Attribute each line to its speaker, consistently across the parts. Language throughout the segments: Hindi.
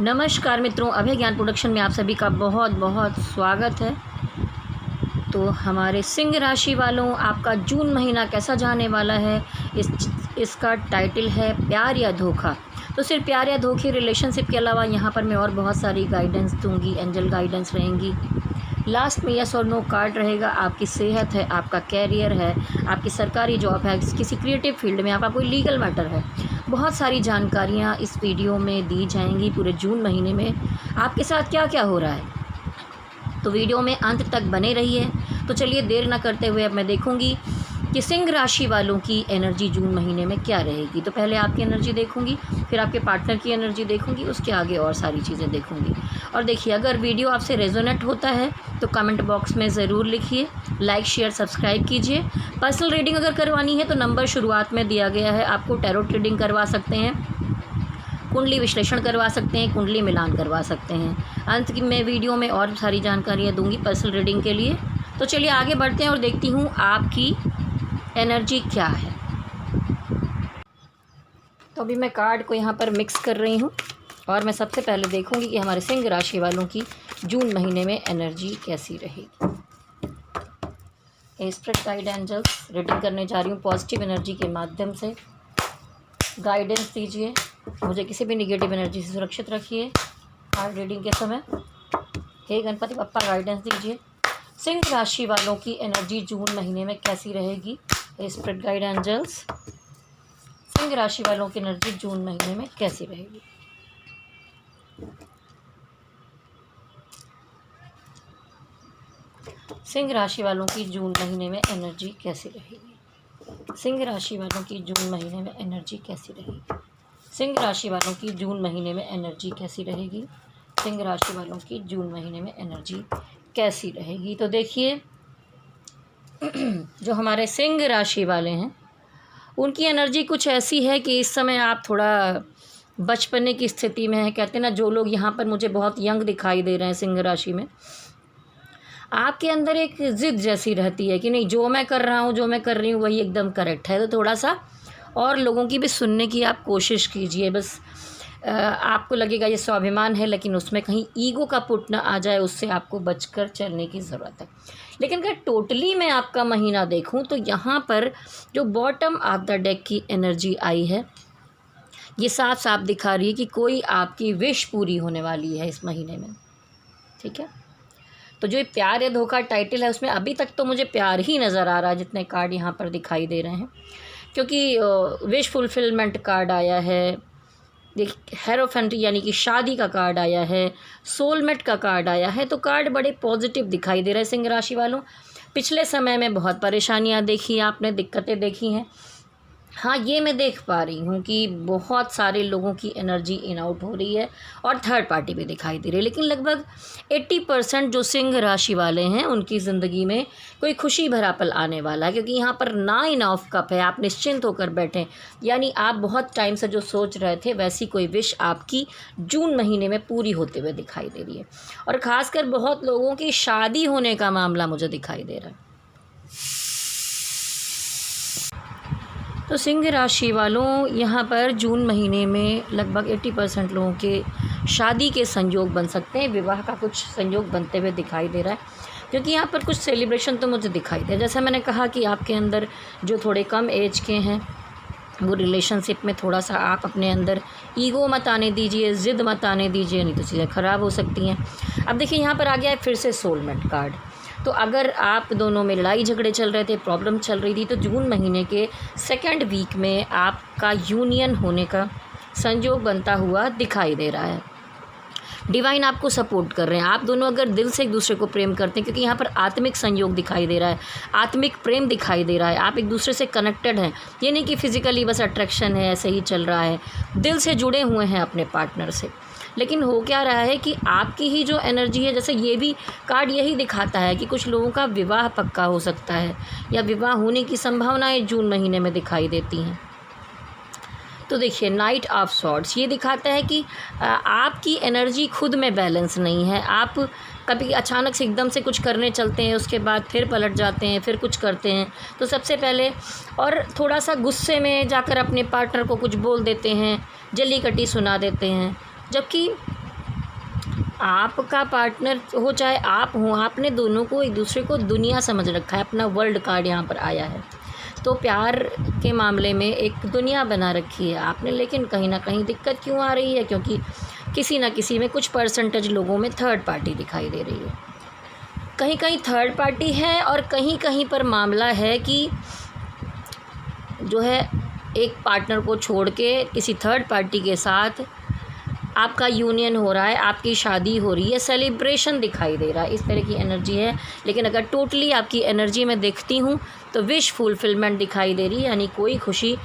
Speaker 1: नमस्कार मित्रों, अभय ज्ञान प्रोडक्शन में आप सभी का बहुत बहुत स्वागत है। तो हमारे सिंह राशि वालों, आपका जून महीना कैसा जाने वाला है, इसका टाइटल है प्यार या धोखा। तो सिर्फ प्यार या धोखे रिलेशनशिप के अलावा यहाँ पर मैं और बहुत सारी गाइडेंस दूंगी, एंजल गाइडेंस रहेंगी। लास्ट में यस और नो कार्ड रहेगा। आपकी सेहत है, आपका कैरियर है, आपकी सरकारी जॉब है, किसी क्रिएटिव फील्ड में आपका कोई लीगल मैटर है, बहुत सारी जानकारियाँ इस वीडियो में दी जाएंगी। पूरे जून महीने में आपके साथ क्या क्या हो रहा है, तो वीडियो में अंत तक बने रहिए। तो चलिए देर ना करते हुए अब मैं देखूंगी कि सिंह राशि वालों की एनर्जी जून महीने में क्या रहेगी। तो पहले आपकी एनर्जी देखूंगी, फिर आपके पार्टनर की एनर्जी देखूंगी, उसके आगे और सारी चीज़ें देखूंगी। और देखिए, अगर वीडियो आपसे रेजोनेट होता है तो कमेंट बॉक्स में ज़रूर लिखिए, लाइक शेयर सब्सक्राइब कीजिए। पर्सनल रीडिंग अगर करवानी है तो नंबर शुरुआत में दिया गया है। आपको टैरोट रीडिंग करवा सकते हैं, कुंडली विश्लेषण करवा सकते हैं, कुंडली मिलान करवा सकते हैं। अंत में वीडियो में और सारी जानकारियाँ दूंगी पर्सनल रीडिंग के लिए। तो चलिए आगे बढ़ते हैं और देखती हूँ आपकी एनर्जी क्या है। तो अभी मैं कार्ड को यहाँ पर मिक्स कर रही हूँ और मैं सबसे पहले देखूँगी कि हमारे सिंह राशि वालों की जून महीने में एनर्जी कैसी रहेगी। स्पिरिट गाइड एंजल्स रीडिंग करने जा रही हूँ, पॉजिटिव एनर्जी के माध्यम से गाइडेंस दीजिए मुझे, किसी भी निगेटिव एनर्जी से सुरक्षित रखिए कार्ड रीडिंग के समय। हे गणपति बप्पा गाइडेंस दीजिए, सिंह राशि वालों की एनर्जी जून महीने में कैसी रहेगी। स्पिरिट गाइड एंजल्स, सिंह राशि वालों की एनर्जी जून महीने में कैसी रहेगी। सिंह राशि वालों की जून महीने में एनर्जी कैसी रहेगी। सिंह राशि वालों की जून महीने में एनर्जी कैसी रहेगी। सिंह राशि वालों की जून महीने में एनर्जी कैसी रहेगी। सिंह राशि वालों की जून महीने में एनर्जी कैसी रहेगी। तो देखिए, जो हमारे सिंह राशि वाले हैं उनकी एनर्जी कुछ ऐसी है कि इस समय आप थोड़ा बचपने की स्थिति में हैं। कहते हैं ना, जो लोग यहाँ पर मुझे बहुत यंग दिखाई दे रहे हैं सिंह राशि में, आपके अंदर एक ज़िद जैसी रहती है कि नहीं, जो मैं कर रहा हूँ, जो मैं कर रही हूँ वही एकदम करेक्ट है। तो थोड़ा सा और लोगों की भी सुनने की आप कोशिश कीजिए। बस आपको लगेगा ये स्वाभिमान है, लेकिन उसमें कहीं ईगो का पुट ना आ जाए, उससे आपको बचकर चलने की ज़रूरत है। लेकिन अगर टोटली मैं आपका महीना देखूं तो यहाँ पर जो बॉटम ऑफ द डेक की एनर्जी आई है, ये साफ साफ दिखा रही है कि कोई आपकी विश पूरी होने वाली है इस महीने में। ठीक है, तो जो प्यार या धोखा टाइटल है उसमें अभी तक तो मुझे प्यार ही नज़र आ रहा है, जितने कार्ड यहाँ पर दिखाई दे रहे हैं। क्योंकि विश फुलफिलमेंट कार्ड आया है, हेरोफेंट यानी कि शादी का कार्ड आया है, सोलमेट का कार्ड आया है। तो कार्ड बड़े पॉजिटिव दिखाई दे रहे हैं सिंह राशि वालों। पिछले समय में बहुत परेशानियां देखी आपने, दिक्कतें देखी हैं। हाँ, ये मैं देख पा रही हूँ कि बहुत सारे लोगों की एनर्जी इन आउट हो रही है और थर्ड पार्टी भी दिखाई दे रही है। लेकिन लगभग 80% जो सिंह राशि वाले हैं उनकी ज़िंदगी में कोई खुशी भरा पल आने वाला है। क्योंकि यहाँ पर 9 ऑफ कप है, आप निश्चिंत होकर बैठें। यानी आप बहुत टाइम से जो सोच रहे थे वैसी कोई विश आपकी जून महीने में पूरी होते हुए दिखाई दे रही है। और ख़ासकर बहुत लोगों की शादी होने का मामला मुझे दिखाई दे रहा है। तो सिंह राशि वालों, यहाँ पर जून महीने में लगभग 80% लोगों के शादी के संयोग बन सकते हैं, विवाह का कुछ संयोग बनते हुए दिखाई दे रहा है। क्योंकि यहाँ पर कुछ सेलिब्रेशन तो मुझे दिखाई दे, जैसा मैंने कहा कि आपके अंदर जो थोड़े कम एज के हैं वो रिलेशनशिप में थोड़ा सा आप अपने अंदर ईगो मत आने दीजिए, ज़िद मत आने दीजिए, नहीं तो चीज़ें ख़राब हो सकती हैं। अब देखिए, यहाँ पर आ गया है फिर से सोलमेट कार्ड। तो अगर आप दोनों में लड़ाई झगड़े चल रहे थे, प्रॉब्लम चल रही थी, तो जून महीने के सेकंड वीक में आपका यूनियन होने का संयोग बनता हुआ दिखाई दे रहा है। डिवाइन आपको सपोर्ट कर रहे हैं। आप दोनों अगर दिल से एक दूसरे को प्रेम करते हैं, क्योंकि यहाँ पर आत्मिक संयोग दिखाई दे रहा है, आत्मिक प्रेम दिखाई दे रहा है, आप एक दूसरे से कनेक्टेड हैं। ये नहीं कि फिज़िकली बस अट्रैक्शन है, ऐसे ही चल रहा है, दिल से जुड़े हुए हैं अपने पार्टनर से। लेकिन हो क्या रहा है कि आपकी ही जो एनर्जी है, जैसे ये भी कार्ड यही दिखाता है कि कुछ लोगों का विवाह पक्का हो सकता है या विवाह होने की संभावनाएं जून महीने में दिखाई देती हैं। तो देखिए, नाइट ऑफ सॉर्ड्स ये दिखाता है कि आपकी एनर्जी खुद में बैलेंस नहीं है। आप कभी अचानक से एकदम से कुछ करने चलते हैं, उसके बाद फिर पलट जाते हैं, फिर कुछ करते हैं। तो सबसे पहले और थोड़ा सा गुस्से में जाकर अपने पार्टनर को कुछ बोल देते हैं, जल्ली कटी सुना देते हैं। जबकि आपका पार्टनर हो चाहे आप हों, आपने दोनों को एक दूसरे को दुनिया समझ रखा है, अपना वर्ल्ड कार्ड यहाँ पर आया है। तो प्यार के मामले में एक दुनिया बना रखी है आपने, लेकिन कहीं ना कहीं दिक्कत क्यों आ रही है? क्योंकि किसी ना किसी में कुछ परसेंटेज लोगों में थर्ड पार्टी दिखाई दे रही है। कहीं कहीं थर्ड पार्टी है और कहीं कहीं पर मामला है कि जो है एक पार्टनर को छोड़ के किसी थर्ड पार्टी के साथ आपका यूनियन हो रहा है, आपकी शादी हो रही है, सेलिब्रेशन दिखाई दे रहा है, इस तरह की एनर्जी है। लेकिन अगर टोटली आपकी एनर्जी में देखती हूँ तो विश फुलफिलमेंट दिखाई दे रही है, यानी कोई खुशी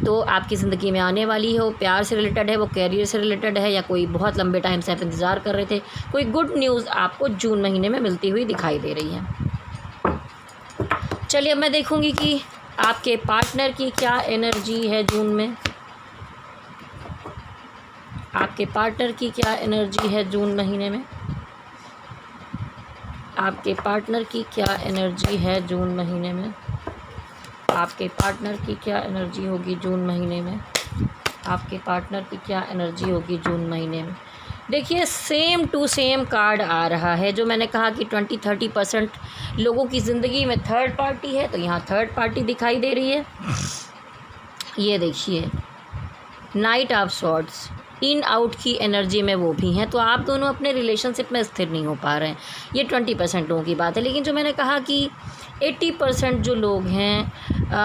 Speaker 1: तो आपकी ज़िंदगी में आने वाली है। वो प्यार से रिलेटेड है, वो कैरियर से रिलेटेड है, या कोई बहुत लंबे टाइम से आप इंतज़ार कर रहे थे, कोई गुड न्यूज़ आपको जून महीने में मिलती हुई दिखाई दे रही है। चलिए अब मैं देखूँगी कि आपके पार्टनर की क्या एनर्जी है जून में। आपके पार्टनर की क्या एनर्जी है जून महीने में। आपके पार्टनर की क्या एनर्जी है जून महीने में। आपके पार्टनर की क्या एनर्जी होगी जून महीने में। आपके पार्टनर की क्या एनर्जी होगी जून महीने में। देखिए सेम टू सेम कार्ड आ रहा है। जो मैंने कहा कि 20-30% लोगों की ज़िंदगी में थर्ड पार्टी है, तो यहाँ थर्ड पार्टी दिखाई दे रही है। ये देखिए night of swords, in out की एनर्जी में वो भी हैं। तो आप दोनों अपने रिलेशनशिप में स्थिर नहीं हो पा रहे हैं, ये 20% लोगों की बात है। लेकिन जो मैंने कहा कि 80% जो लोग हैं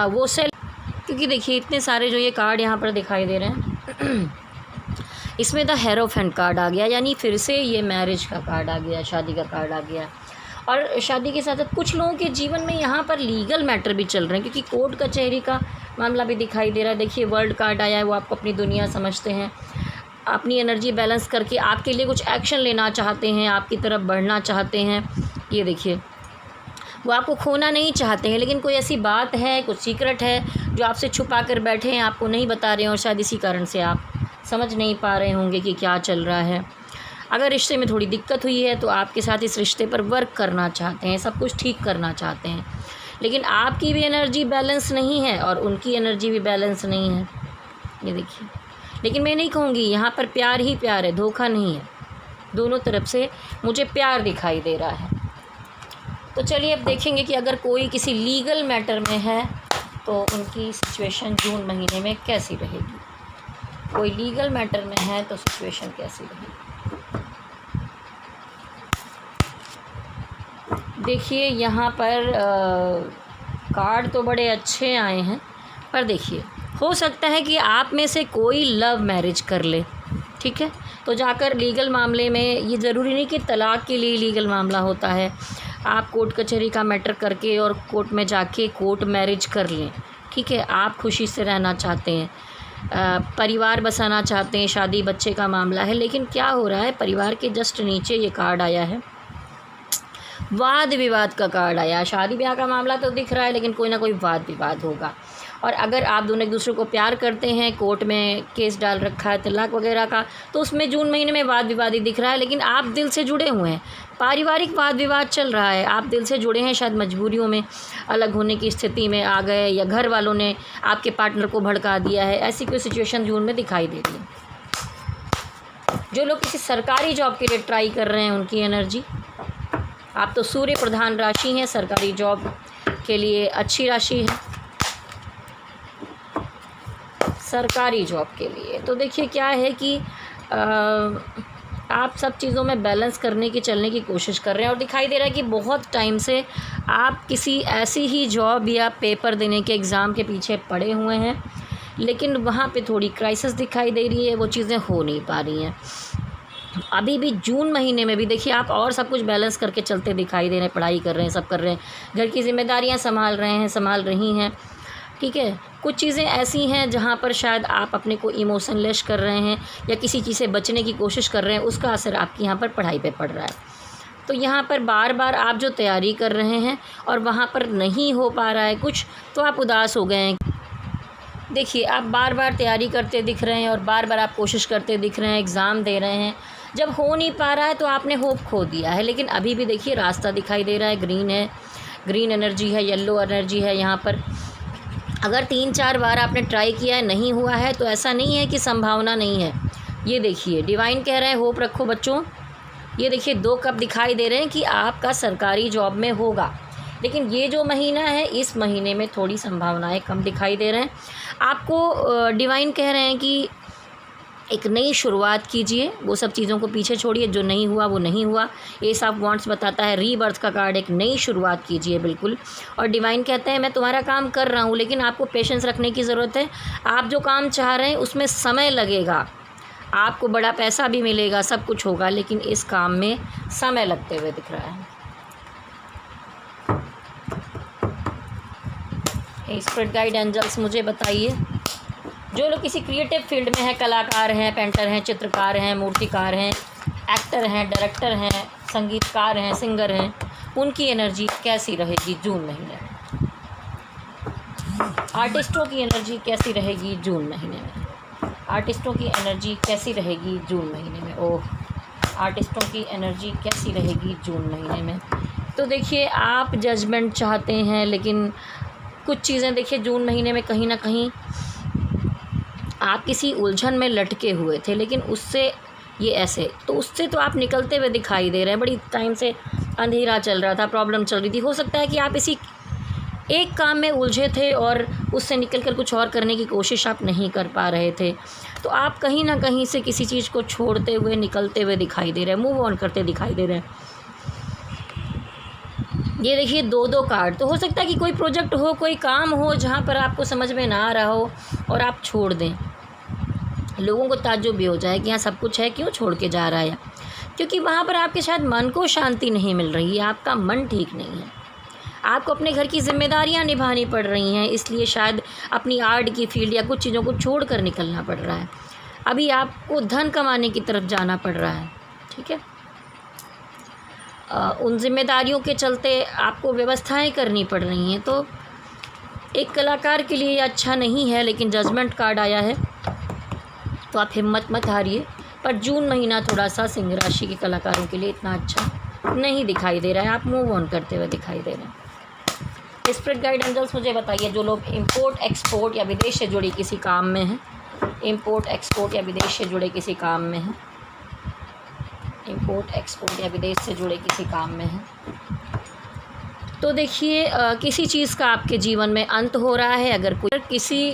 Speaker 1: वो क्योंकि देखिए इतने सारे जो ये कार्ड यहाँ पर दिखाई दे रहे हैं इसमें द हेरोफेंट कार्ड आ गया, यानी फिर से ये मैरिज का कार्ड आ गया, शादी का कार्ड आ गया। और शादी के साथ साथ कुछ लोगों के जीवन में यहाँ पर लीगल मैटर भी चल रहे हैं, क्योंकि कोर्ट कचहरी का मामला भी दिखाई दे रहा है। देखिए वर्ल्ड कार्ड आया है, वो आपको अपनी दुनिया समझते हैं, अपनी एनर्जी बैलेंस करके आपके लिए कुछ एक्शन लेना चाहते हैं, आपकी तरफ बढ़ना चाहते हैं। ये देखिए वो आपको खोना नहीं चाहते हैं, लेकिन कोई ऐसी बात है, कुछ सीक्रेट है जो आपसे छुपा कर बैठे हैं, आपको नहीं बता रहे हैं, और शायद इसी कारण से आप समझ नहीं पा रहे होंगे कि क्या चल रहा है। अगर रिश्ते में थोड़ी दिक्कत हुई है तो आपके साथ इस रिश्ते पर वर्क करना चाहते हैं, सब कुछ ठीक करना चाहते हैं, लेकिन आपकी भी एनर्जी बैलेंस नहीं है और उनकी एनर्जी भी बैलेंस नहीं है। ये देखिए, लेकिन मैं नहीं कहूँगी, यहाँ पर प्यार ही प्यार है, धोखा नहीं है। दोनों तरफ से मुझे प्यार दिखाई दे रहा है। तो चलिए अब देखेंगे कि अगर कोई किसी लीगल मैटर में है तो उनकी सिचुएशन जून महीने में कैसी रहेगी। कोई लीगल मैटर में है तो सिचुएशन कैसी रहेगी। देखिए यहाँ पर कार्ड तो बड़े अच्छे आए हैं, पर देखिए हो सकता है कि आप में से कोई लव मैरिज कर ले, ठीक है। तो जाकर लीगल मामले में, ये ज़रूरी नहीं कि तलाक़ के लिए लीगल मामला होता है, आप कोर्ट कचहरी का मैटर करके और कोर्ट में जाके कोर्ट मैरिज कर लें, ठीक है। आप खुशी से रहना चाहते हैं, परिवार बसाना चाहते हैं, शादी बच्चे का मामला है, लेकिन क्या हो रहा है, परिवार के जस्ट नीचे ये कार्ड आया है, वाद विवाद का कार्ड आया। शादी ब्याह का मामला तो दिख रहा है, लेकिन कोई ना कोई वाद विवाद होगा। और अगर आप दोनों एक दूसरे को प्यार करते हैं, कोर्ट में केस डाल रखा है तलाक वगैरह का, तो उसमें जून महीने में वाद विवाद ही दिख रहा है। लेकिन आप दिल से जुड़े हुए हैं, पारिवारिक वाद विवाद चल रहा है, आप दिल से जुड़े हैं, शायद मजबूरियों में अलग होने की स्थिति में आ गए, या घर वालों ने आपके पार्टनर को भड़का दिया है, ऐसी कोई सिचुएशन जून में दिखाई दे रही है। जो लोग किसी सरकारी जॉब के लिए ट्राई कर रहे हैं, उनकी एनर्जी, आप तो सूर्य प्रधान राशि हैं, सरकारी जॉब के लिए अच्छी राशि है, सरकारी जॉब के लिए। तो देखिए क्या है कि आप सब चीज़ों में बैलेंस करने की, चलने की कोशिश कर रहे हैं, और दिखाई दे रहा है कि बहुत टाइम से आप किसी ऐसी ही जॉब या पेपर देने के एग्ज़ाम के पीछे पड़े हुए हैं, लेकिन वहाँ पे थोड़ी क्राइसिस दिखाई दे रही है, वो चीज़ें हो नहीं पा रही हैं। अभी भी जून महीने में भी देखिए आप और सब कुछ बैलेंस करके चलते दिखाई दे रहे हैं, पढ़ाई कर रहे हैं, सब कर रहे हैं, घर की जिम्मेदारियां संभाल रहे हैं, संभाल रही हैं, ठीक है। कुछ चीज़ें ऐसी हैं जहां पर शायद आप अपने को इमोशनलेस कर रहे हैं, या किसी चीज़ से बचने की कोशिश कर रहे हैं, उसका असर आपकी यहाँ पर पढ़ाई पे पड़ रहा है। तो यहाँ पर बार बार आप जो तैयारी कर रहे हैं और वहाँ पर नहीं हो पा रहा है कुछ, तो आप उदास हो गए हैं। देखिए आप बार बार तैयारी करते दिख रहे हैं और बार बार आप कोशिश करते दिख रहे हैं, एग्ज़ाम दे रहे हैं, जब हो नहीं पा रहा है तो आपने होप खो दिया है। लेकिन अभी भी देखिए रास्ता दिखाई दे रहा है, ग्रीन है, ग्रीन एनर्जी है, येलो एनर्जी है। यहाँ पर अगर 3-4 बार आपने ट्राई किया है, नहीं हुआ है, तो ऐसा नहीं है कि संभावना नहीं है। ये देखिए डिवाइन कह रहे हैं होप रखो बच्चों, ये देखिए 2 कप दिखाई दे रहे हैं कि आपका सरकारी जॉब में होगा, लेकिन ये जो महीना है इस महीने में थोड़ी संभावनाएं कम दिखाई दे रहे हैं। आपको डिवाइन कह रहे हैं कि एक नई शुरुआत कीजिए, वो सब चीज़ों को पीछे छोड़िए, जो नहीं हुआ वो नहीं हुआ। एस ऑफ वांड्स बताता है रीबर्थ का कार्ड, एक नई शुरुआत कीजिए बिल्कुल। और डिवाइन कहते हैं मैं तुम्हारा काम कर रहा हूँ, लेकिन आपको पेशेंस रखने की ज़रूरत है। आप जो काम चाह रहे हैं उसमें समय लगेगा, आपको बड़ा पैसा भी मिलेगा, सब कुछ होगा, लेकिन इस काम में समय लगते हुए दिख रहा है। स्पिरिट गाइड एंजल्स मुझे बताइए, जो लोग किसी क्रिएटिव फील्ड में हैं, कलाकार हैं, पेंटर हैं, चित्रकार हैं, मूर्तिकार हैं, एक्टर हैं, डायरेक्टर हैं, संगीतकार हैं, सिंगर हैं, उनकी एनर्जी कैसी रहेगी जून महीने में? आर्टिस्टों की एनर्जी कैसी रहेगी जून महीने में? आर्टिस्टों की एनर्जी कैसी रहेगी जून महीने में? ओह, आर्टिस्टों की एनर्जी कैसी रहेगी जून महीने में? तो देखिए आप जजमेंट चाहते हैं, लेकिन कुछ चीज़ें देखिए जून महीने में कहीं ना कहीं आप किसी उलझन में लटके हुए थे, लेकिन उससे ये ऐसे तो उससे तो आप निकलते हुए दिखाई दे रहे हैं। बड़ी टाइम से अंधेरा चल रहा था, प्रॉब्लम चल रही थी, हो सकता है कि आप इसी एक काम में उलझे थे और उससे निकल कर कुछ और करने की कोशिश आप नहीं कर पा रहे थे। तो आप कहीं ना कहीं से किसी चीज़ को छोड़ते हुए निकलते हुए दिखाई दे रहे हैं, मूव ऑन करते दिखाई दे रहे हैं। ये देखिए 2 कार्ड, तो हो सकता है कि कोई प्रोजेक्ट हो, कोई काम हो जहाँ पर आपको समझ में ना आ रहा हो और आप छोड़ दें। लोगों को ताज्जुब भी हो जाए कि यहाँ सब कुछ है, क्यों छोड़ के जा रहा है, क्योंकि वहाँ पर आपके शायद मन को शांति नहीं मिल रही है, आपका मन ठीक नहीं है, आपको अपने घर की जिम्मेदारियाँ निभानी पड़ रही हैं, इसलिए शायद अपनी आर्ट की फील्ड या कुछ चीज़ों को छोड़ कर निकलना पड़ रहा है। अभी आपको धन कमाने की तरफ जाना पड़ रहा है, ठीक है। उन जिम्मेदारियों के चलते आपको व्यवस्थाएं करनी पड़ रही हैं, तो एक कलाकार के लिए अच्छा नहीं है। लेकिन जजमेंट कार्ड आया है, तो आप हिम्मत मत हारिए। पर जून महीना थोड़ा सा सिंह राशि के कलाकारों के लिए इतना अच्छा नहीं दिखाई दे रहा है, आप मूव ऑन करते हुए दिखाई दे रहे हैं। स्पिरिट गाइड एंजल्स मुझे बताइए, जो लोग इंपोर्ट एक्सपोर्ट या विदेश से जुड़े किसी काम में हैं, इंपोर्ट एक्सपोर्ट या विदेश से जुड़े किसी काम में हैं, इंपोर्ट एक्सपोर्ट या विदेश से जुड़े किसी काम में हैं, तो देखिए किसी चीज़ का आपके जीवन में अंत हो रहा है। अगर कोई किसी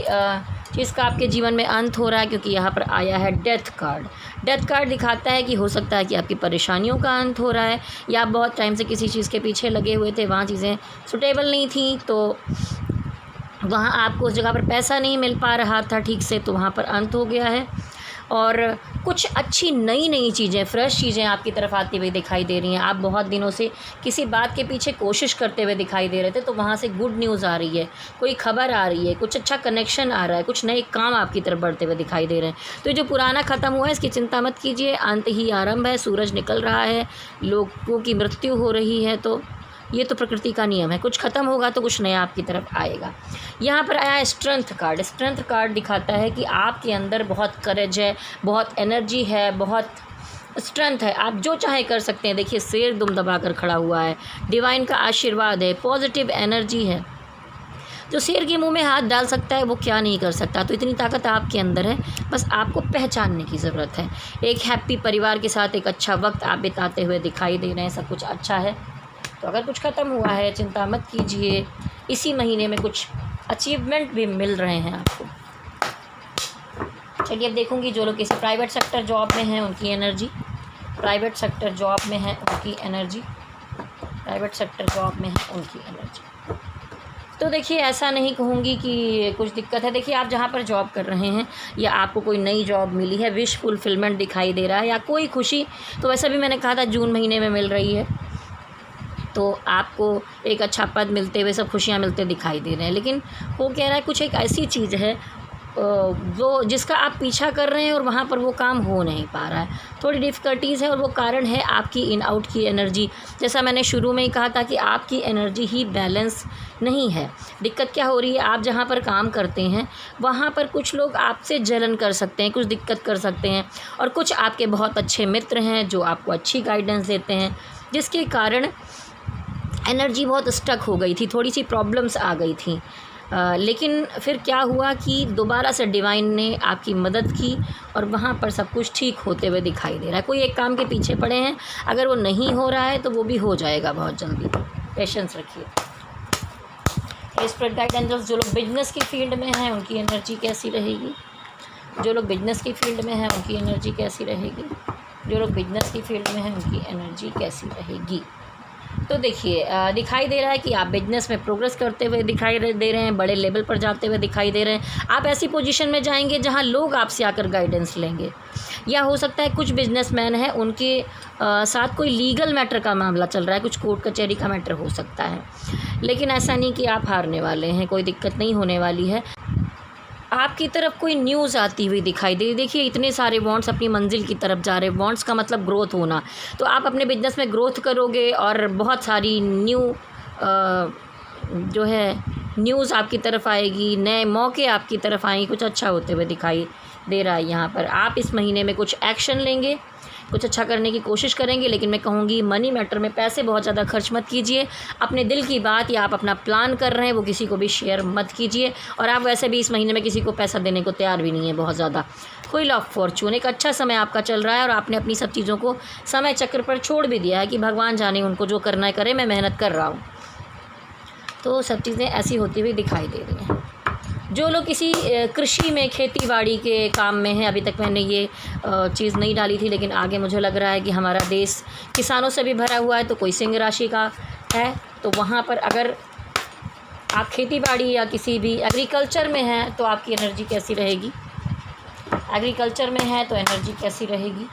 Speaker 1: चीज़ का आपके जीवन में अंत हो रहा है, क्योंकि यहाँ पर आया है डेथ कार्ड। डेथ कार्ड दिखाता है कि हो सकता है कि आपकी परेशानियों का अंत हो रहा है, या आप बहुत टाइम से किसी चीज़ के पीछे लगे हुए थे, वहाँ चीज़ें सुटेबल नहीं थी, तो वहाँ आपको उस जगह पर पैसा नहीं मिल पा रहा था ठीक से, तो वहाँ पर अंत हो गया है। और कुछ अच्छी नई नई चीज़ें, फ्रेश चीज़ें आपकी तरफ आती हुई दिखाई दे रही हैं। आप बहुत दिनों से किसी बात के पीछे कोशिश करते हुए दिखाई दे रहे थे, तो वहाँ से गुड न्यूज़ आ रही है, कोई खबर आ रही है, कुछ अच्छा कनेक्शन आ रहा है, कुछ नए काम आपकी तरफ बढ़ते हुए दिखाई दे रहे हैं। तो जो पुराना ख़त्म हुआ है इसकी चिंता मत कीजिए, अंत ही आरंभ है। सूरज निकल रहा है, लोगों की मृत्यु हो रही है, तो ये तो प्रकृति का नियम है, कुछ ख़त्म होगा तो कुछ नया आपकी तरफ आएगा। यहाँ पर आया स्ट्रेंथ कार्ड। स्ट्रेंथ कार्ड दिखाता है कि आपके अंदर बहुत करेज है, बहुत एनर्जी है, बहुत स्ट्रेंथ है, आप जो चाहे कर सकते हैं। देखिए शेर दुम दबा कर खड़ा हुआ है, डिवाइन का आशीर्वाद है, पॉजिटिव एनर्जी है। जो शेर के मुंह में हाथ डाल सकता है वो क्या नहीं कर सकता, तो इतनी ताकत आपके अंदर है, बस आपको पहचानने की ज़रूरत है। एक हैप्पी परिवार के साथ एक अच्छा वक्त आप बिताते हुए दिखाई दे रहे हैं, सब कुछ अच्छा है। तो अगर कुछ ख़त्म हुआ है चिंता मत कीजिए, इसी महीने में कुछ अचीवमेंट भी मिल रहे हैं आपको। चलिए अब देखूंगी जो लोग किसी प्राइवेट सेक्टर जॉब में हैं उनकी एनर्जी, प्राइवेट सेक्टर जॉब में हैं उनकी एनर्जी, प्राइवेट सेक्टर जॉब में हैं उनकी एनर्जी। तो देखिए ऐसा नहीं कहूँगी कि कुछ दिक्कत है। देखिए आप जहाँ पर जॉब कर रहे हैं या आपको कोई नई जॉब मिली है, विश फुलफिलमेंट दिखाई दे रहा है, या कोई खुशी, तो वैसा भी मैंने कहा था जून महीने में मिल रही है, तो आपको एक अच्छा पद मिलते हुए सब खुशियाँ मिलते दिखाई दे रहे हैं। लेकिन वो कह रहा है कुछ एक ऐसी चीज़ है वो जिसका आप पीछा कर रहे हैं और वहाँ पर वो काम हो नहीं पा रहा है, थोड़ी डिफ़िकल्टीज़ है, और वो कारण है आपकी इन आउट की एनर्जी। जैसा मैंने शुरू में ही कहा था कि आपकी एनर्जी ही बैलेंस नहीं है। दिक्कत क्या हो रही है, आप जहाँ पर काम करते हैं वहाँ पर कुछ लोग आपसे जलन कर सकते हैं, कुछ दिक्कत कर सकते हैं, और कुछ आपके बहुत अच्छे मित्र हैं जो आपको अच्छी गाइडेंस देते हैं, जिसके कारण एनर्जी बहुत स्टक हो गई थी, थोड़ी सी प्रॉब्लम्स आ गई थी। लेकिन फिर क्या हुआ कि दोबारा से डिवाइन ने आपकी मदद की और वहाँ पर सब कुछ ठीक होते हुए दिखाई दे रहा है। कोई एक काम के पीछे पड़े हैं, अगर वो नहीं हो रहा है तो वो भी हो जाएगा बहुत जल्दी। पेशेंस रखिए। स्पिरिट गाइड एंजल्स, जो लोग बिजनेस की फील्ड में हैं उनकी एनर्जी कैसी रहेगी? जो लोग बिजनेस की फील्ड में हैं उनकी एनर्जी कैसी रहेगी? जो लोग बिजनेस की फील्ड में हैं उनकी एनर्जी कैसी रहेगी? तो देखिए, दिखाई दे रहा है कि आप बिजनेस में प्रोग्रेस करते हुए दिखाई दे रहे हैं, बड़े लेवल पर जाते हुए दिखाई दे रहे हैं। आप ऐसी पोजीशन में जाएंगे जहां लोग आपसे आकर गाइडेंस लेंगे, या हो सकता है कुछ बिजनेसमैन हैं उनके साथ कोई लीगल मैटर का मामला चल रहा है, कुछ कोर्ट कचहरी का मैटर हो सकता है। लेकिन ऐसा नहीं कि आप हारने वाले हैं, कोई दिक्कत नहीं होने वाली है। आपकी तरफ कोई न्यूज़ आती हुई दिखाई दे। देखिए, इतने सारे बॉन्ड्स अपनी मंजिल की तरफ जा रहे हैं। बॉन्ड्स का मतलब ग्रोथ होना, तो आप अपने बिजनेस में ग्रोथ करोगे और बहुत सारी जो है न्यूज़ आपकी तरफ आएगी, नए मौके आपकी तरफ आएंगे, कुछ अच्छा होते हुए दिखाई दे रहा है। यहाँ पर आप इस महीने में कुछ एक्शन लेंगे, कुछ अच्छा करने की कोशिश करेंगे। लेकिन मैं कहूँगी मनी मैटर में पैसे बहुत ज़्यादा खर्च मत कीजिए। अपने दिल की बात या आप अपना प्लान कर रहे हैं वो किसी को भी शेयर मत कीजिए। और आप वैसे भी इस महीने में किसी को पैसा देने को तैयार भी नहीं है बहुत ज़्यादा। व्हील ऑफ फॉर्चून, एक अच्छा समय आपका चल रहा है और आपने अपनी सब चीज़ों को समय चक्र पर छोड़ भी दिया है कि भगवान जाने उनको जो करना है करे, मैं मेहनत कर रहा हूँ। तो सब चीज़ें ऐसी होती हुई दिखाई दे रही हैं। जो लोग किसी कृषि में, खेती बाड़ी के काम में हैं, अभी तक मैंने ये चीज़ नहीं डाली थी, लेकिन आगे मुझे लग रहा है कि हमारा देश किसानों से भी भरा हुआ है, तो कोई सिंह राशि का है, तो वहाँ पर अगर आप खेती बाड़ी या किसी भी एग्रीकल्चर में हैं तो आपकी एनर्जी कैसी रहेगी? एग्रीकल्चर में है तो एनर्जी कैसी रहेगी?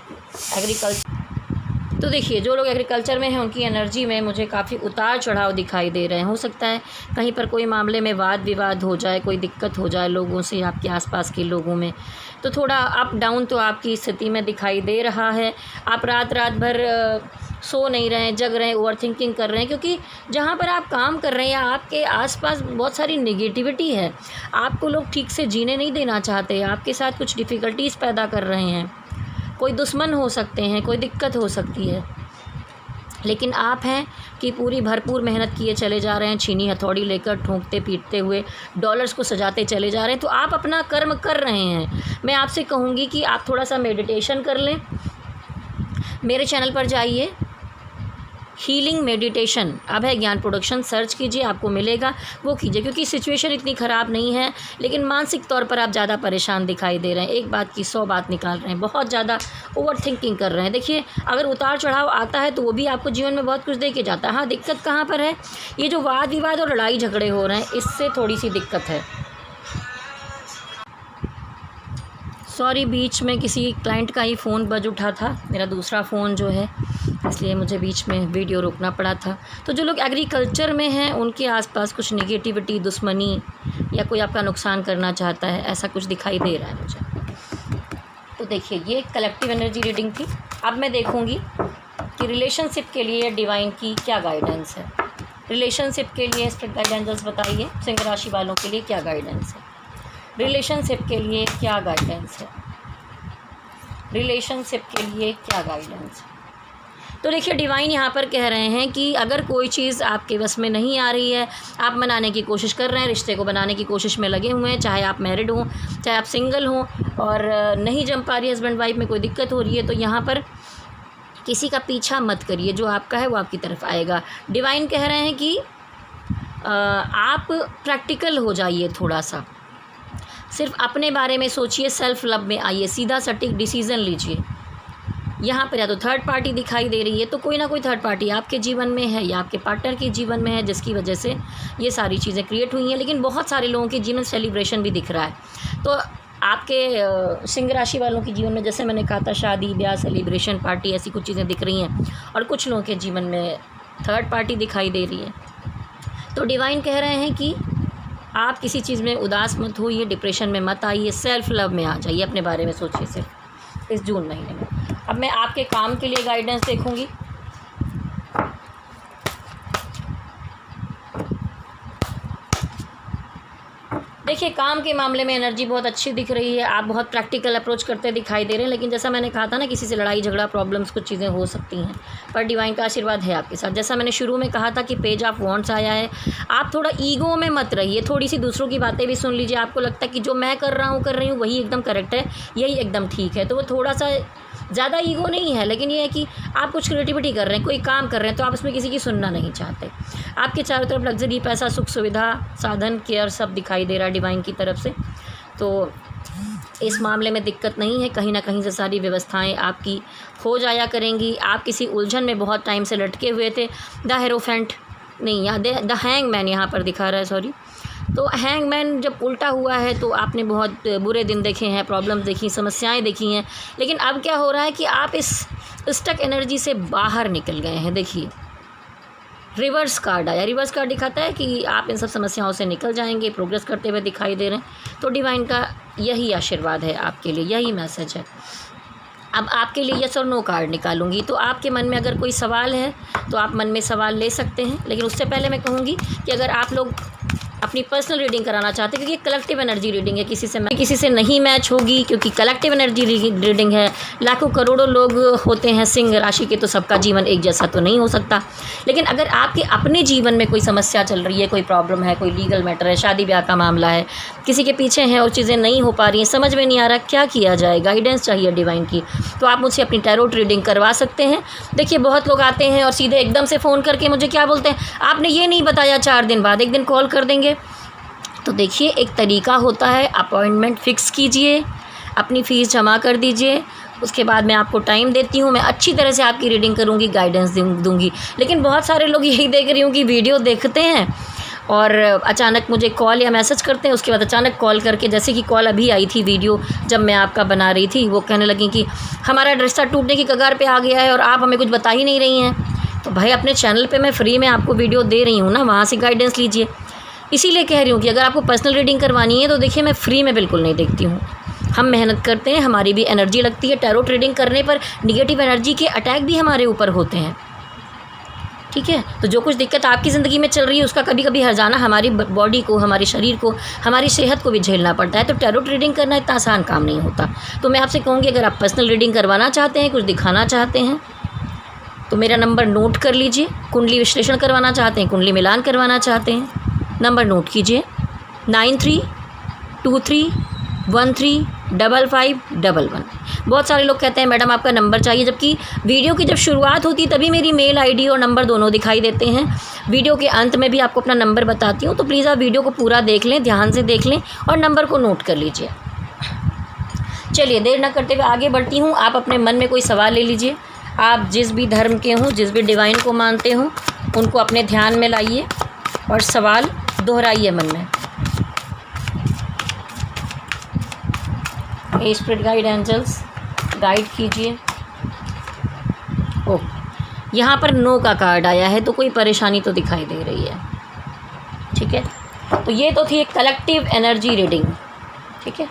Speaker 1: तो देखिए, जो लोग एग्रीकल्चर में हैं उनकी एनर्जी में मुझे काफ़ी उतार चढ़ाव दिखाई दे रहे हैं। हो सकता है कहीं पर कोई मामले में वाद विवाद हो जाए, कोई दिक्कत हो जाए लोगों से, आपके आसपास के लोगों में, तो थोड़ा अप डाउन तो आपकी स्थिति में दिखाई दे रहा है। आप रात भर सो नहीं रहे हैं, जग रहे हैं, ओवर थिंकिंग कर रहे हैं, क्योंकि जहाँ पर आप काम कर रहे हैं या आपके आसपास बहुत सारी नेगेटिविटी है। आपको लोग ठीक से जीने नहीं देना चाहते, आपके साथ कुछ डिफ़िकल्टीज़ पैदा कर रहे हैं, कोई दुश्मन हो सकते हैं, कोई दिक्कत हो सकती है। लेकिन आप हैं कि पूरी भरपूर मेहनत किए चले जा रहे हैं, छीनी हथौड़ी लेकर ठोंकते पीटते हुए डॉलर्स को सजाते चले जा रहे हैं, तो आप अपना कर्म कर रहे हैं। मैं आपसे कहूँगी कि आप थोड़ा सा मेडिटेशन कर लें। मेरे चैनल पर जाइए, हीलिंग मेडिटेशन अभय ज्ञान प्रोडक्शन सर्च कीजिए, आपको मिलेगा, वो कीजिए। क्योंकि सिचुएशन इतनी ख़राब नहीं है, लेकिन मानसिक तौर पर आप ज़्यादा परेशान दिखाई दे रहे हैं, एक बात की 100 बात निकाल रहे हैं, बहुत ज़्यादा ओवर थिंकिंग कर रहे हैं। देखिए, अगर उतार चढ़ाव आता है तो वो भी आपको जीवन में बहुत कुछ दे के जाता है। हाँ, दिक्कत कहाँ पर है? ये जो वाद विवाद और लड़ाई झगड़े हो रहे हैं, इससे थोड़ी सी दिक्कत है। सॉरी, बीच में किसी क्लाइंट का ही फ़ोन बज उठा था, मेरा दूसरा फ़ोन जो है, इसलिए मुझे बीच में वीडियो रोकना पड़ा था। तो जो लोग एग्रीकल्चर में हैं उनके आसपास कुछ नेगेटिविटी, दुश्मनी या कोई आपका नुकसान करना चाहता है, ऐसा कुछ दिखाई दे रहा है मुझे। तो देखिए, ये कलेक्टिव एनर्जी रीडिंग थी। अब मैं देखूँगी कि रिलेशनशिप के लिए डिवाइन की क्या गाइडेंस है। रिलेशनशिप के लिए स्पिरिट गाइड एंजल्स बताइए, सिंह राशि वालों के लिए क्या गाइडेंस है? रिलेशनशिप के लिए क्या गाइडेंस है? रिलेशनशिप के लिए क्या गाइडेंस है? तो देखिए, डिवाइन यहाँ पर कह रहे हैं कि अगर कोई चीज़ आपके बस में नहीं आ रही है, आप मनाने की कोशिश कर रहे हैं, रिश्ते को बनाने की कोशिश में लगे हुए हैं, चाहे आप मैरिड हों, चाहे आप सिंगल हों, और नहीं जम पा रही है, हस्बैंड वाइफ में कोई दिक्कत हो रही है, तो यहाँ पर किसी का पीछा मत करिए, जो आपका है वो आपकी तरफ आएगा। डिवाइन कह रहे हैं कि आप प्रैक्टिकल हो जाइए, थोड़ा सा सिर्फ अपने बारे में सोचिए, सेल्फ लव में आइए, सीधा सटीक डिसीज़न लीजिए। यहाँ पर या तो थर्ड पार्टी दिखाई दे रही है, तो कोई ना कोई थर्ड पार्टी आपके जीवन में है या आपके पार्टनर के जीवन में है, जिसकी वजह से ये सारी चीज़ें क्रिएट हुई हैं। लेकिन बहुत सारे लोगों के जीवन सेलिब्रेशन भी दिख रहा है। तो आपके सिंह राशि वालों के जीवन में, जैसे मैंने कहा था, शादी ब्याह, सेलिब्रेशन, पार्टी, ऐसी कुछ चीज़ें दिख रही हैं, और कुछ लोगों के जीवन में थर्ड पार्टी दिखाई दे रही है। तो डिवाइन कह रहे हैं कि आप किसी चीज़ में उदास मत होइए, डिप्रेशन में मत आइए, सेल्फ लव में आ जाइए, अपने बारे में सोचिए सिर्फ इस जून महीने में। अब मैं आपके काम के लिए गाइडेंस देखूंगी। देखिए, काम के मामले में एनर्जी बहुत अच्छी दिख रही है, आप बहुत प्रैक्टिकल अप्रोच करते दिखाई दे रहे हैं, लेकिन जैसा मैंने कहा था ना, किसी से लड़ाई झगड़ा प्रॉब्लम्स कुछ चीज़ें हो सकती हैं, पर डिवाइन का आशीर्वाद है आपके साथ। जैसा मैंने शुरू में कहा था कि पेज ऑफ वॉन्ड्स आया है, आप थोड़ा ईगो में मत रहिए, थोड़ी सी दूसरों की बातें भी सुन लीजिए। आपको लगता है कि जो मैं कर रही हूँ वही एकदम करेक्ट है, यही एकदम ठीक है, तो वो थोड़ा सा ज़्यादा ईगो नहीं है, लेकिन ये है कि आप कुछ क्रिएटिविटी कर रहे हैं, कोई काम कर रहे हैं, तो आप उसमें किसी की सुनना नहीं चाहते। आपके चारों तरफ लग्जरी, पैसा, सुख सुविधा, साधन, केयर सब दिखाई दे रहा है डिवाइन की तरफ से। तो इस मामले में दिक्कत नहीं है, कहीं ना कहीं से सारी व्यवस्थाएं आपकी हो जाया करेंगी। आप किसी उलझन में बहुत टाइम से लटके हुए थे, द हेरोफेंट नहीं, यहाँ द हैंगमैन यहाँ पर दिखा रहा है, सॉरी। तो हैंगमैन जब उल्टा हुआ है तो आपने बहुत बुरे दिन देखे हैं, प्रॉब्लम्स देखी, समस्याएं देखी हैं, लेकिन अब क्या हो रहा है कि आप इस स्टक एनर्जी से बाहर निकल गए हैं। देखिए, रिवर्स कार्ड आया, रिवर्स कार्ड दिखाता है कि आप इन सब समस्याओं से निकल जाएंगे, प्रोग्रेस करते हुए दिखाई दे रहे हैं। तो डिवाइन का यही आशीर्वाद है आपके लिए, यही मैसेज है। अब आपके लिए यस और नो कार्ड निकालूंगी। तो आपके मन में अगर कोई सवाल है तो आप मन में सवाल ले सकते हैं, लेकिन उससे पहले मैं कहूँगी कि अगर आप लोग अपनी पर्सनल रीडिंग कराना चाहते हैं, क्योंकि कलेक्टिव एनर्जी रीडिंग है, किसी से नहीं मैच होगी, क्योंकि कलेक्टिव एनर्जी रीडिंग है। लाखों करोड़ों लोग होते हैं सिंह राशि के, तो सबका जीवन एक जैसा तो नहीं हो सकता। लेकिन अगर आपके अपने जीवन में कोई समस्या चल रही है, कोई प्रॉब्लम है, कोई लीगल मैटर है, शादी ब्याह का मामला है, किसी के पीछे हैं और चीज़ें नहीं हो पा रही हैं, समझ में नहीं आ रहा क्या किया जाए, गाइडेंस चाहिए डिवाइन की, तो आप मुझसे अपनी टैरोट रीडिंग करवा सकते हैं। देखिए, बहुत लोग आते हैं और सीधे एकदम से फ़ोन करके मुझे क्या बोलते हैं, आपने ये नहीं बताया, 4 दिन बाद, 1 दिन कॉल कर देंगे। तो देखिए, एक तरीका होता है, अपॉइंटमेंट फ़िक्स कीजिए, अपनी फ़ीस जमा कर दीजिए, उसके बाद मैं आपको टाइम देती हूँ, मैं अच्छी तरह से आपकी रीडिंग करूँगी, गाइडेंस दूँगी। लेकिन बहुत सारे लोग यही देख रही हूँ कि वीडियो देखते हैं और अचानक मुझे कॉल या मैसेज करते हैं, उसके बाद अचानक कॉल करके, जैसे कि कॉल अभी आई थी वीडियो जब मैं आपका बना रही थी, वो कहने लगी कि हमारा रिश्ता टूटने की कगार पे आ गया है और आप हमें कुछ बता ही नहीं रही हैं। तो भाई, अपने चैनल पे मैं फ्री में आपको वीडियो दे रही हूँ ना, वहाँ से गाइडेंस लीजिए। इसीलिए कह रही हूँ कि अगर आपको पर्सनल रीडिंग करवानी है तो देखिए, मैं फ्री में बिल्कुल नहीं देखती हूँ, हम मेहनत करते हैं, हमारी भी एनर्जी लगती है। टैरोट रीडिंग करने पर निगेटिव एनर्जी के अटैक भी हमारे ऊपर होते हैं, ठीक है। तो जो कुछ दिक्कत आपकी ज़िंदगी में चल रही है, उसका कभी कभी हर्जाना हमारी बॉडी को, हमारे शरीर को, हमारी सेहत को भी झेलना पड़ता है। तो टैरोट रीडिंग करना इतना आसान काम नहीं होता। तो मैं आपसे कहूँगी, अगर आप पर्सनल रीडिंग करवाना चाहते हैं, कुछ दिखाना चाहते हैं, तो मेरा नंबर नोट कर लीजिए। कुंडली विश्लेषण करवाना चाहते हैं, कुंडली मिलान करवाना चाहते हैं, नंबर नोट कीजिए, 9323135511। बहुत सारे लोग कहते हैं मैडम आपका नंबर चाहिए, जबकि वीडियो की जब शुरुआत होती है तभी मेरी मेल आईडी और नंबर दोनों दिखाई देते हैं। वीडियो के अंत में भी आपको अपना नंबर बताती हूँ, तो प्लीज़ आप वीडियो को पूरा देख लें, ध्यान से देख लें और नंबर को नोट कर लीजिए। चलिए, देर न करते हुए आगे बढ़ती हूँ। आप अपने मन में कोई सवाल ले लीजिए, आप जिस भी धर्म के हों, जिस भी डिवाइन को मानते हों, उनको अपने ध्यान में लाइए और सवाल दोहराइए मन में। स्पिरिट गाइड, एंजल्स गाइड कीजिए। ओह, यहाँ पर नो का कार्ड आया है, तो कोई परेशानी तो दिखाई दे रही है, ठीक है। तो ये तो थी एक कलेक्टिव एनर्जी रीडिंग, ठीक है।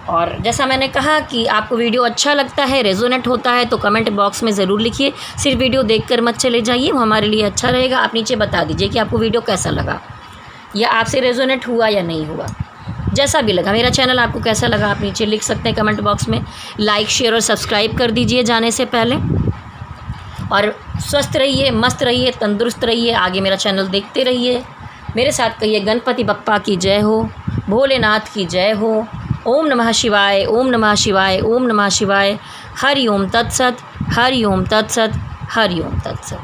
Speaker 1: और जैसा मैंने कहा कि आपको वीडियो अच्छा लगता है, रेजोनेट होता है, तो कमेंट बॉक्स में ज़रूर लिखिए। सिर्फ वीडियो देखकर मत चले जाइए, वो हमारे लिए अच्छा रहेगा। आप नीचे बता दीजिए कि आपको वीडियो कैसा लगा, या आपसे रेजोनेट हुआ या नहीं हुआ, जैसा भी लगा। मेरा चैनल आपको कैसा लगा आप नीचे लिख सकते हैं कमेंट बॉक्स में। लाइक, शेयर और सब्सक्राइब कर दीजिए जाने से पहले। और स्वस्थ रहिए, मस्त रहिए, तंदुरुस्त रहिए, आगे मेरा चैनल देखते रहिए। मेरे साथ कहिए, गणपति बप्पा की जय हो, भोलेनाथ की जय हो। ओम नमः शिवाय, ओम नमः शिवाय, ओम नमः शिवाय। हरि ओम तत्सत, हरि ओम तत्सत, हरि ओम तत्सत।